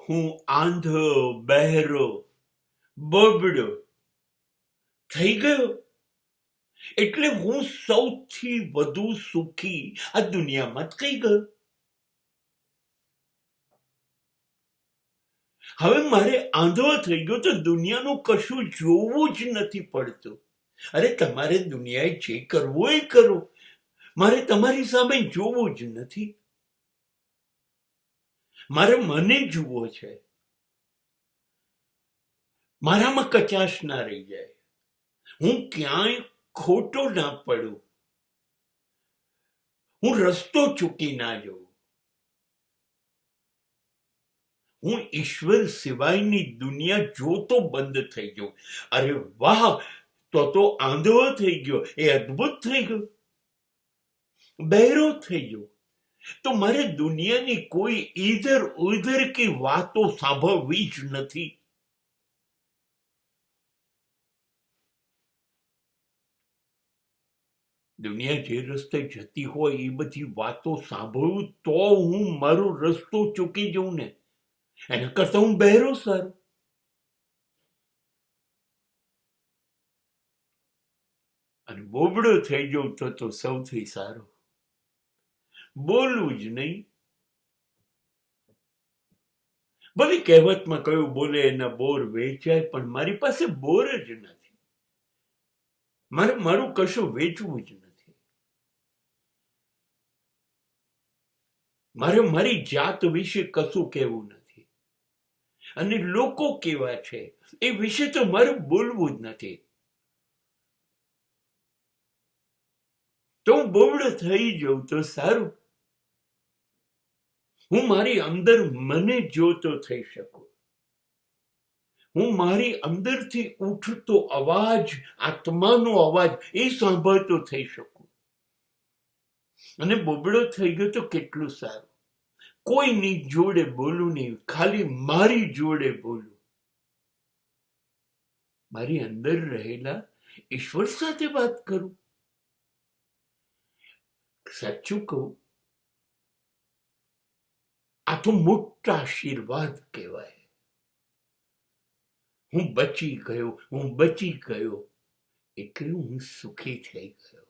હું આંધો, બહેરો, બબડો થઈ ગયો એટલે હું સૌથી વધુ સુખી આ દુનિયામાં થઈ ગયો. હવે મારે આંધળો થઈ ગયો તો દુનિયાનું કશું જોવું જ નથી પડતું. અરે તમારે દુનિયાએ જે કરવું એ કરો, મારે તમારી સામે જોવું જ નથી. મારે મને જુઓ છે, મારામાં કચાશ ના રહી જાય, હું ક્યાંય ખોટો ના પડું, હું રસ્તો ચૂકી ના જઉં, હું ઈશ્વર સિવાયની દુનિયા જોતો બંધ થઈ ગયો. અરે વાહ, તો આંધળો થઈ ગયો એ અદ્ભુત થઈ ગયું. બહેરો થઈ ગયો તો મારે દુનિયાની કોઈ ઈધર ઉધર કે વાતો સાંભળવી જ નથી. દુનિયા જે રસ્તે જતી હોય એ બધી વાતો સાંભળું તો હું મારો રસ્તો ચૂકી જઉં ને, એના કરતા હું બહેરો સારો. અને બોબડો થઈ જવું તો સૌથી સારું. બોલવું જ નહીં. ભલે કહેવતમાં કયું બોલે એના બોર વેચાય, પણ મારી પાસે બોર જ નથી. મારું કશું વેચવું જ નથી. મારે મારી જાત વિશે કશું કહેવું નથી, અને લોકો કેવા છે એ વિશે તો મારે બોલવું જ નથી. તો હું બોબડો થઈ જાઉં તો સારું. હું મારી અંદર મને જોતો થઈ શકું. હું મારી અંદરથી ઉઠતો અવાજ, આત્માનો અવાજ એ સાંભળતો થઈ શકું. અને બોબડો થઈ ગયો તો કેટલું સારું. કોઈની જોડે બોલું નહીં, ખાલી મારી જોડે બોલું. મારી અંદર રહેલા ઈશ્વર સાથે વાત કરું. સાચું કહું, આ તો મોટા આશીર્વાદ કહેવાય. હું બચી ગયો એટલે હું સુખી થઈ ગયો.